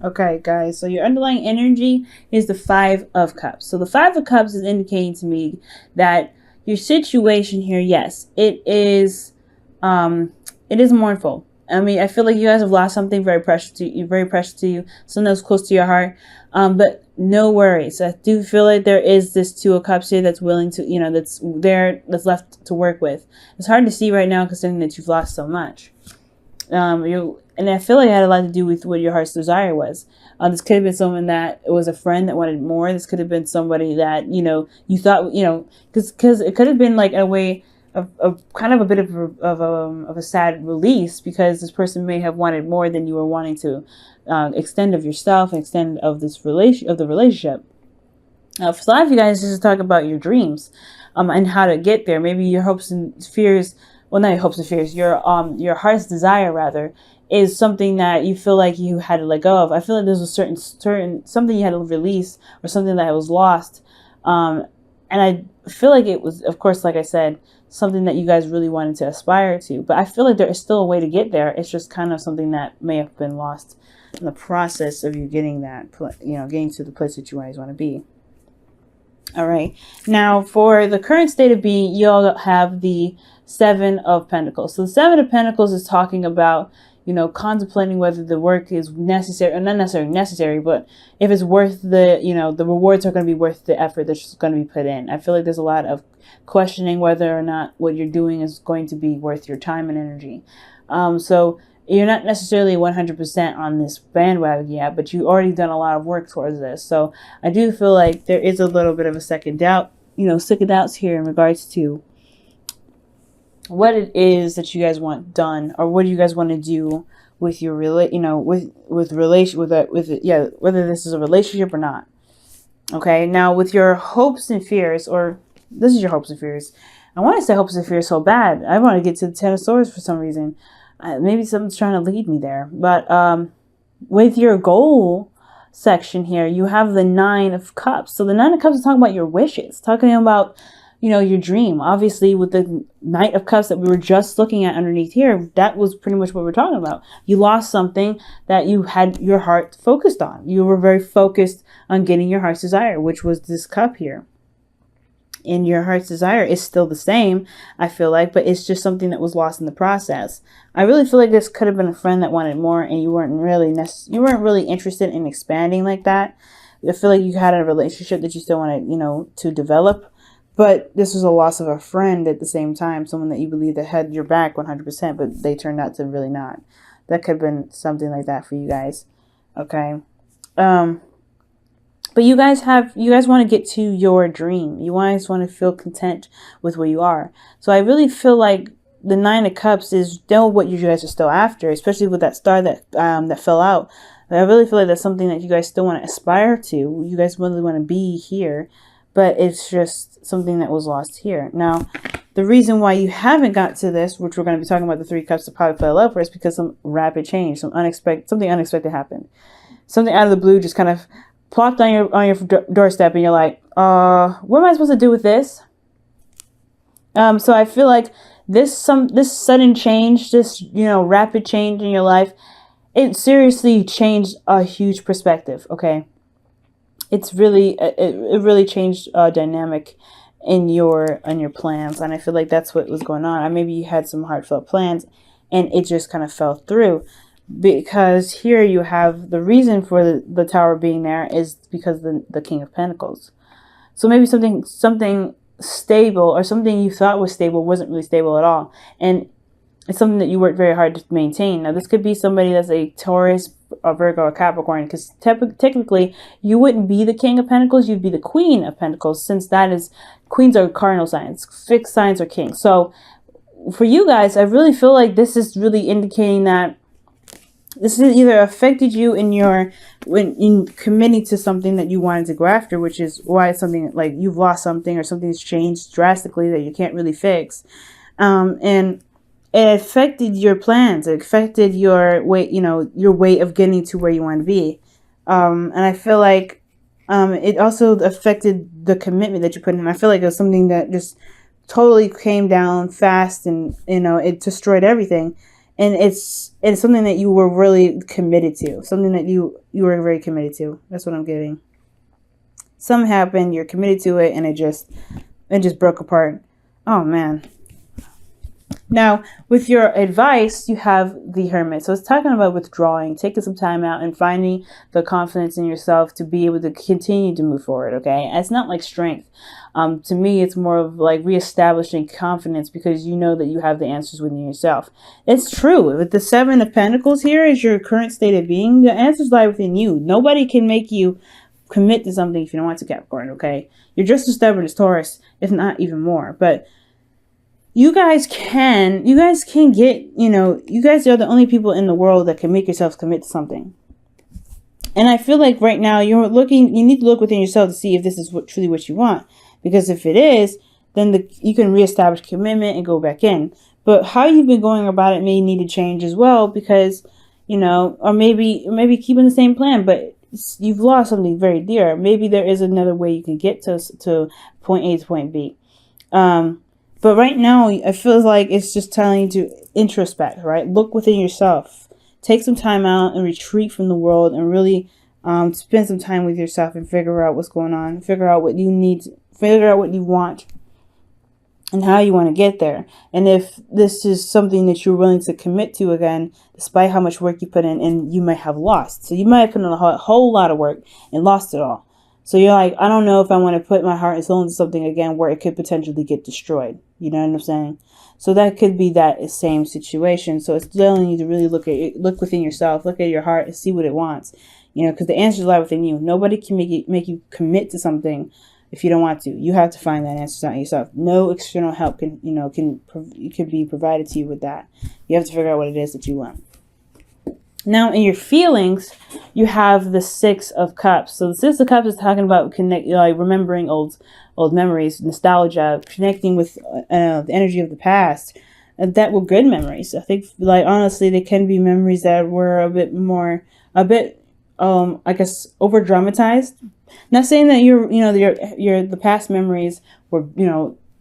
Okay, guys, so your underlying energy is the Five of Cups. So the Five of Cups is indicating to me that your situation here, yes, it is mournful. I mean, I feel like you guys have lost something very precious to you, something that's close to your heart. But no worries. I do feel like there is this Two of Cups here that's willing to, that's left to work with. It's hard to see right now considering that you've lost so much. And I feel like it had a lot to do with what your heart's desire was. This could have been someone that it was a friend that wanted more. This could have been somebody that, you thought, because it could have been like a way of kind of a bit of a sad release, because this person may have wanted more than you were wanting to extend of yourself and extend of the relationship. For a lot of you guys, this is talk about your dreams and how to get there. Maybe your hopes and fears. Well, not your hopes and fears. Your heart's desire rather is something that you feel like you had to let go of. I feel like there's a certain something you had to release, or something that was lost. And I feel like it was, of course, like I said, something that you guys really wanted to aspire to. But I feel like there is still a way to get there. It's just kind of something that may have been lost in the process of you getting getting to the place that you guys want to be. All right. Now, for the current state of being, you all have the Seven of Pentacles. So the Seven of Pentacles is talking about, contemplating whether the work is necessary, or not necessarily necessary, but if it's worth the rewards are going to be worth the effort that's going to be put in. I feel like there's a lot of questioning whether or not what you're doing is going to be worth your time and energy. So you're not necessarily 100% on this bandwagon yet, but you've already done a lot of work towards this. So I do feel like there is a little bit of a second doubts here in regards to what it is that you guys want done, or what do you guys want to do with your whether this is a relationship or not. Okay, now with your hopes and fears, or this is your hopes and fears. I want to say hopes and fears so bad. I want to get to the Ten of Swords for some reason. Maybe something's trying to lead me there. But with your goal section here, you have the Nine of Cups. So the Nine of Cups is talking about your wishes, talking about your dream. Obviously, with the Knight of Cups that we were just looking at underneath here, that was pretty much what we're talking about. You lost something that you had your heart focused on. You were very focused on getting your heart's desire, which was this cup here. And your heart's desire is still the same, I feel like, but it's just something that was lost in the process. I really feel like this could have been a friend that wanted more, and you weren't really interested in expanding like that. I feel like you had a relationship that you still wanted, to develop. But this was a loss of a friend at the same time, someone that you believe that had your back 100%, but they turned out to really not. That could have been something like that for you guys. Okay. But you guys want to get to your dream. You guys want to feel content with where you are. So I really feel like the Nine of Cups is still what you guys are still after, especially with that star that fell out. I really feel like that's something that you guys still want to aspire to. You guys really want to be here. But it's just something that was lost here. Now, the reason why you haven't got to this, which we're going to be talking about the Three Cups that probably fell over, is because some rapid change, something unexpected happened. Something out of the blue just kind of plopped on your doorstep, and you're like, what am I supposed to do with this? So I feel like this sudden change, this rapid change in your life, it seriously changed a huge perspective. Okay. It really changed dynamic in your plans, and I feel like that's what was going on. Maybe you had some heartfelt plans, and it just kind of fell through, because here you have the reason for the Tower being there is because the King of Pentacles. So maybe something stable, or something you thought was stable, wasn't really stable at all, and it's something that you worked very hard to maintain. Now, this could be somebody that's a Taurus, a Virgo, or Capricorn, because technically you wouldn't be the King of Pentacles, you'd be the Queen of Pentacles, since queens are cardinal signs, fixed signs are kings. So for you guys, I really feel like this is really indicating that this has either affected you in committing to something that you wanted to go after, which is why it's something like you've lost something, or something's changed drastically that you can't really fix, and it affected your plans. It affected your way, your way of getting to where you want to be. And I feel like it also affected the commitment that you put in. I feel like it was something that just totally came down fast, and it destroyed everything. and it's something that you were really committed to, something that you were very committed to. That's what I'm getting. Something happened, you're committed to it, and it just broke apart. Oh man. Now, with your advice, you have the Hermit. So it's talking about withdrawing, taking some time out, and finding the confidence in yourself to be able to continue to move forward, okay? And it's not like strength. To me, it's more of like reestablishing confidence because you know that you have the answers within yourself. It's true. With the Seven of Pentacles here is your current state of being. The answers lie within you. Nobody can make you commit to something if you don't want to, Capricorn, okay? You're just as stubborn as Taurus, if not even more. But you guys can get, you guys are the only people in the world that can make yourselves commit to something. And I feel like right now you need to look within yourself to see if this is truly what you want. Because if it is, then you can reestablish commitment and go back in. But how you've been going about it may need to change as well because, or maybe keeping the same plan, but you've lost something very dear. Maybe there is another way you can get to point A to point B. But right now, I feel like it's just telling you to introspect, right? Look within yourself. Take some time out and retreat from the world and really spend some time with yourself and figure out what's going on. Figure out what you need. Figure out what you want and how you want to get there. And if this is something that you're willing to commit to again, despite how much work you put in, and you might have lost. So you might have put in a whole lot of work and lost it all. So you're like, I don't know if I want to put my heart and soul into something again where it could potentially get destroyed. You know what I'm saying? So that could be that same situation. So it's telling you to really look within yourself, look at your heart and see what it wants. Because the answers lie within you. Nobody can make you commit to something if you don't want to. You have to find that answer out yourself. No external help can be provided to you with that. You have to figure out what it is that you want. Now, in your feelings, you have the Six of Cups. So the Six of Cups is talking about remembering old memories, nostalgia, connecting with the energy of the past. That were good memories. I think, honestly, they can be memories that were I guess, over dramatized. Not saying that the past memories were,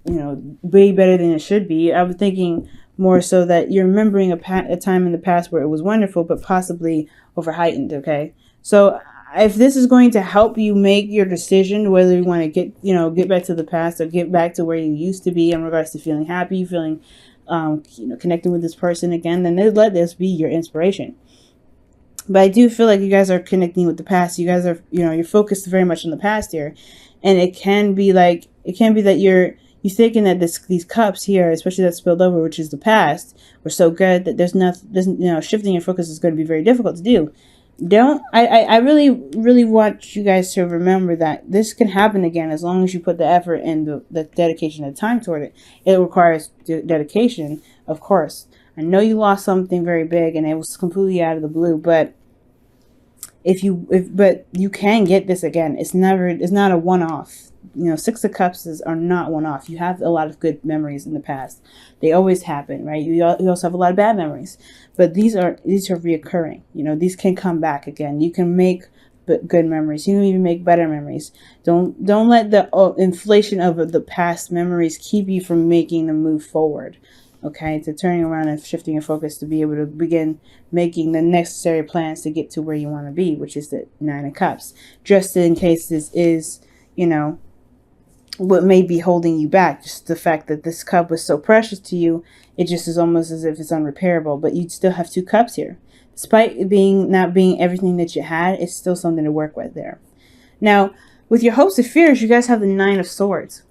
way better than it should be. I'm thinking more so that you're remembering a time in the past where it was wonderful, but possibly over heightened. Okay. So if this is going to help you make your decision, whether you want to get back to the past or get back to where you used to be in regards to feeling happy, feeling, connecting with this person again, then let this be your inspiration. But I do feel like you guys are connecting with the past. You guys are, you're focused very much on the past here. And it can be that you're thinking that these cups here, especially that spilled over, which is the past, were so good that shifting your focus is going to be very difficult to do. I really, really want you guys to remember that this can happen again as long as you put the effort and the dedication and time toward it. It requires dedication, of course. I know you lost something very big and it was completely out of the blue, but but you can get this again. It's not a one-off. Six of Cups are not one-off. You have a lot of good memories in the past. They always happen, right? You also have a lot of bad memories, but these are reoccurring. These can come back again. You can make good memories. You can even make better memories. Don't let the inflation of the past memories keep you from making the move forward. Okay, to turning around and shifting your focus to be able to begin making the necessary plans to get to where you want to be, which is the Nine of Cups. Just in case this is, what may be holding you back. Just the fact that this cup was so precious to you, it just is almost as if it's unrepairable. But you still have two cups here. Despite it not being everything that you had, it's still something to work with there. Now, with your hopes and fears, you guys have the Nine of Swords.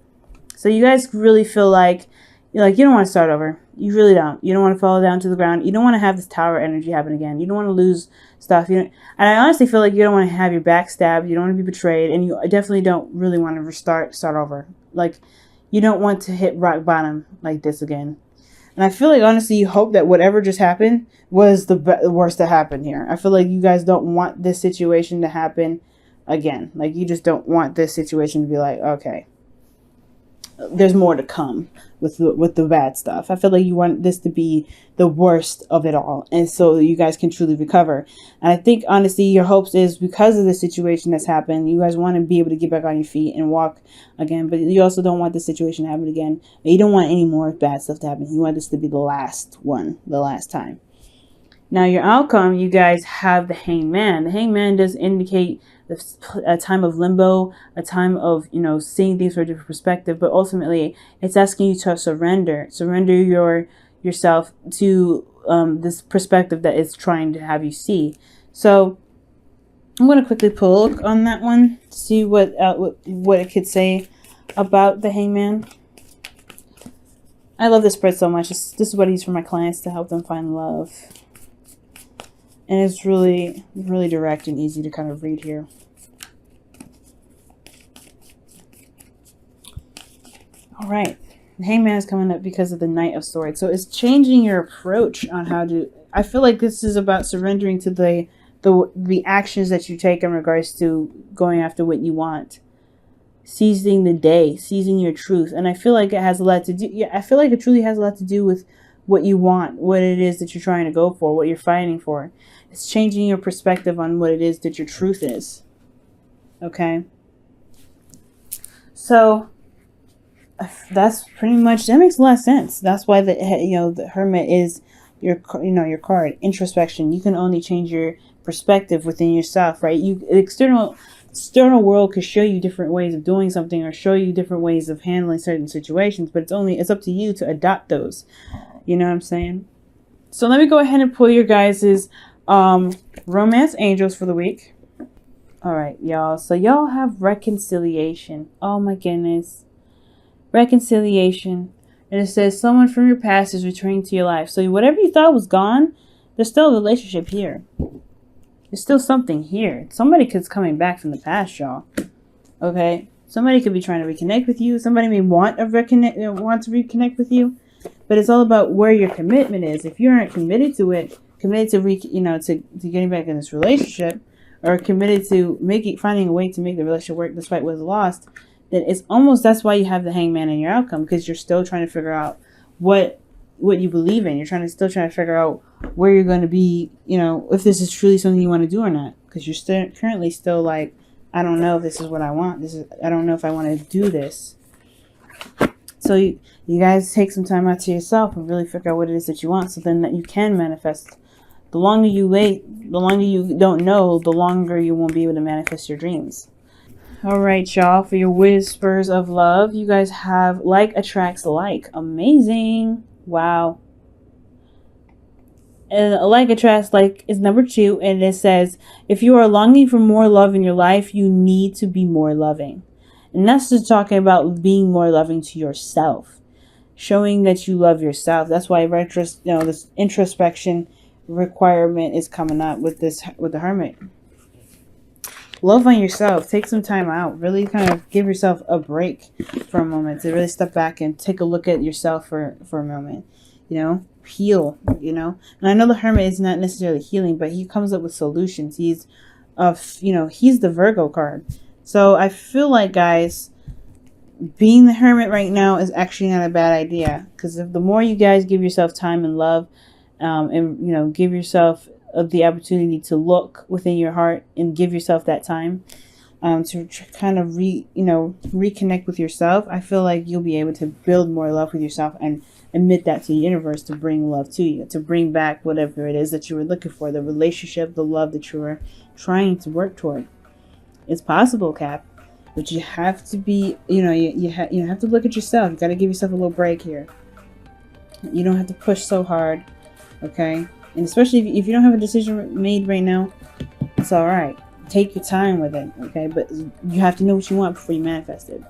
So you guys really feel like you don't want to start over. You really don't. You don't want to fall down to the ground. You don't want to have this tower energy happen again. You don't want to lose stuff. And I honestly feel like you don't want to have your back stabbed. You don't want to be betrayed. And you definitely don't really want to start over. You don't want to hit rock bottom like this again. And I feel like, honestly, you hope that whatever just happened was the worst that happened here. I feel like you guys don't want this situation to happen again. You just don't want this situation to be like, okay, there's more to come with the bad stuff. I feel like you want this to be the worst of it all, and so you guys can truly recover. And I think, honestly, your hopes is because of the situation that's happened, you guys want to be able to get back on your feet and walk again. But you also don't want this situation to happen again. You don't want any more bad stuff to happen. You want this to be the last one, the last time. Now, your outcome, you guys have the Hangman. The Hangman does indicate a time of limbo, a time of, seeing things from a different perspective, but ultimately it's asking you to surrender yourself to this perspective that it's trying to have you see. So I'm going to quickly pull on that one to see what it could say about the Hangman. I love this spread so much. This is what I use for my clients to help them find love. And it's really, really direct and easy to kind of read here. All right. The Hangman is coming up because of the Knight of Swords. So it's changing your approach on how to... I feel like this is about surrendering to the actions that you take in regards to going after what you want. Seizing the day, seizing your truth. And I feel like it has a lot to do... Yeah, I feel like it truly has a lot to do with what you want, what it is that you're trying to go for, what you're fighting for. It's changing your perspective on what it is that your truth is. Okay? So that's pretty much, that makes a lot of sense. That's why the Hermit is your card. Introspection. You can only change your perspective within yourself, right? External world could show you different ways of doing something or show you different ways of handling certain situations, but it's up to you to adopt those. You know what I'm saying? So let me go ahead and pull your guys's romance angels for the week. All right, y'all. So y'all have reconciliation. Oh my goodness. Reconciliation. And it says someone from your past is returning to your life. So whatever you thought was gone, there's still a relationship here. There's still something here. Somebody could be coming back from the past, y'all. Okay? Somebody could be trying to reconnect with you. Somebody may want to reconnect with you. But it's all about where your commitment is. If you aren't committed to it, committed to getting back in this relationship, or committed to finding a way to make the relationship work despite what's lost, then that's why you have the Hangman in your outcome, because you're still trying to figure out what you believe in. You're still trying to figure out where you're going to be, if this is truly something you want to do or not, because you're currently still like, I don't know if this is what I want. I don't know if I want to do this. So you guys take some time out to yourself and really figure out what it is that you want, so then that you can manifest. The longer you wait, the longer you don't know, the longer you won't be able to manifest your dreams. All right, y'all. For your whispers of love, you guys have like attracts like. Amazing. Wow. And like attracts like is number 2. And it says, if you are longing for more love in your life, you need to be more loving. And that's just talking about being more loving to yourself. Showing that you love yourself. That's why this introspection requirement is coming up with the Hermit. Love on yourself. Take some time out. Really kind of give yourself a break for a moment to really step back and take a look at yourself for a moment. Heal. And I know the Hermit is not necessarily healing, but he comes up with solutions. He's the Virgo card. So I feel like, guys, being the Hermit right now is actually not a bad idea, because the more you guys give yourself time and love, and give yourself the opportunity to look within your heart and give yourself that time to kind of reconnect with yourself, I feel like you'll be able to build more love with yourself and admit that to the universe to bring love to you, to bring back whatever it is that you were looking for, the relationship, the love that you were trying to work toward. It's possible, Cap, but you have to be, you have to look at yourself. You got to give yourself a little break here. You don't have to push so hard, okay? And especially if you don't have a decision made right now, it's all right. Take your time with it, okay? But you have to know what you want before you manifest it.